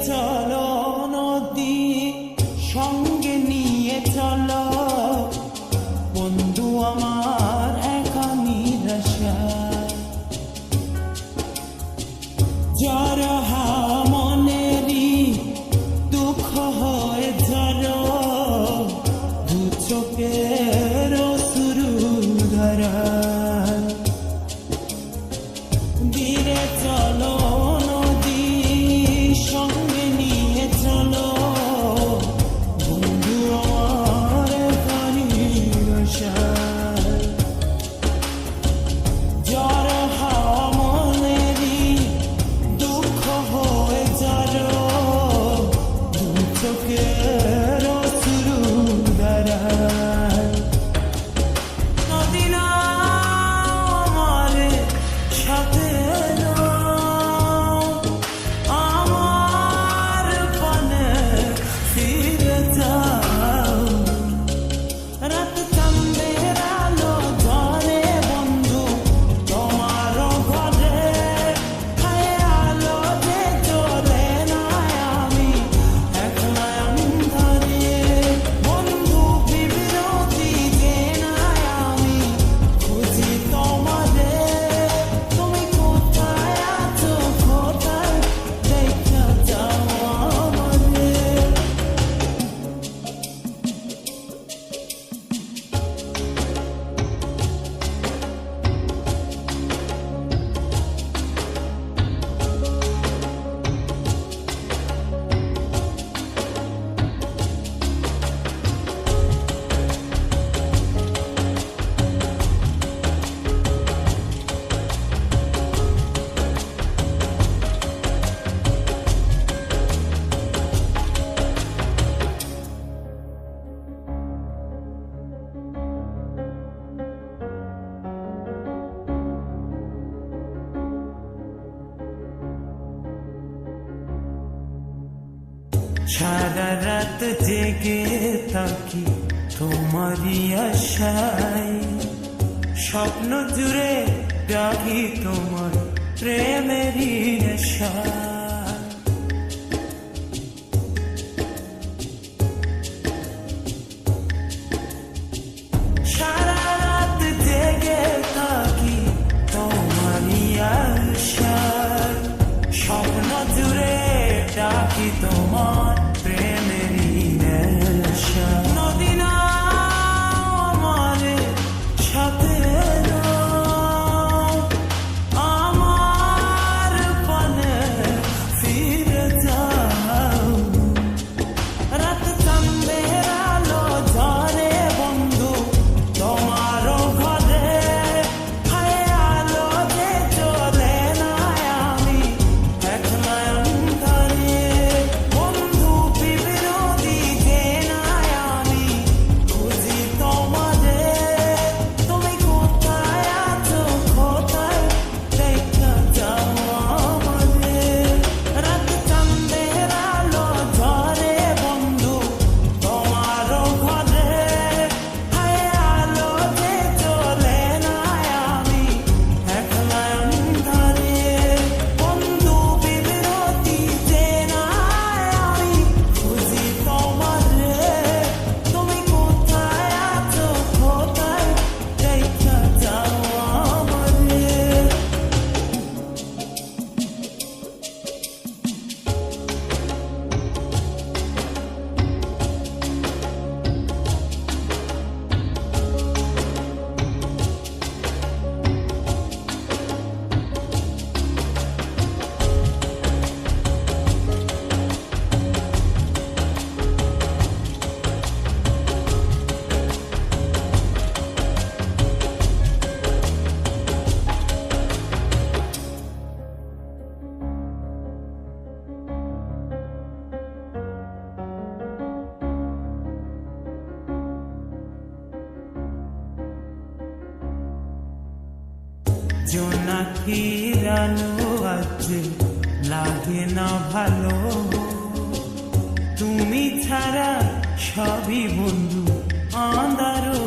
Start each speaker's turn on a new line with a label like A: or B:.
A: চলো নদী সঙ্গে নিয়ে চলো বন্ধু আমার একা নিরাশা যারা মনেরই দুঃখ হয়ে ঝরো দু চোখের শুরু ধরা ধীরে চলো নদী সঙ্গে নিয়ে চলো বন্ধু আমার কানিরসা যারা মনেরই দুঃখ হয়ে যারো দু চোখের শুরু ধরা নদী না আমার সাথে আমার পানে ফিরে যাও রাত চাঁদের আলো ধরে বন্ধু তোমার ঘরে হায় আলো যে চলে না আমি একলা অন্ধকারে বন্ধু বিরতি যে না আমি খুঁজি তোমারে তুমি কোথায় আছো কোথায় দেখা যাও আমারে সারা রাত জেগে থাকি তোমারই আশায় স্বপ্ন জুড়ে ডাকি তোমার প্রেমেরই নেশা সারা রাত জেগে থাকি তোমারই আশায় স্বপ্ন জুড়ে ডাকি তোমার প্রেমেরই নেশা নদী না আমার সাথে আমার পানে ফিরে যাও রাত চাঁদের আলো ধরে বন্ধু তোমার ঘরে হায় আলো যে চলে না আমি একলা অন্ধকারে বন্ধু বিরতি যে না আমি খুঁজি তোমারে তুমি কোথায় আছো কোথায় দেখা যাও আমারে রাত চাঁদের আলো ধরে বন্ধু তোমার ঘরে হায় আলো যে চলে না আমি একলা অন্ধকারে বন্ধু বিরতি যে না আমি খুঁজি তোমারে তুমি কোথায় আছো কোথায় দেখা যাও আমারে জোনাকির আলো আছে লাগে না ভালো তুমি ছাড়া সবই বন্ধু আঁধারো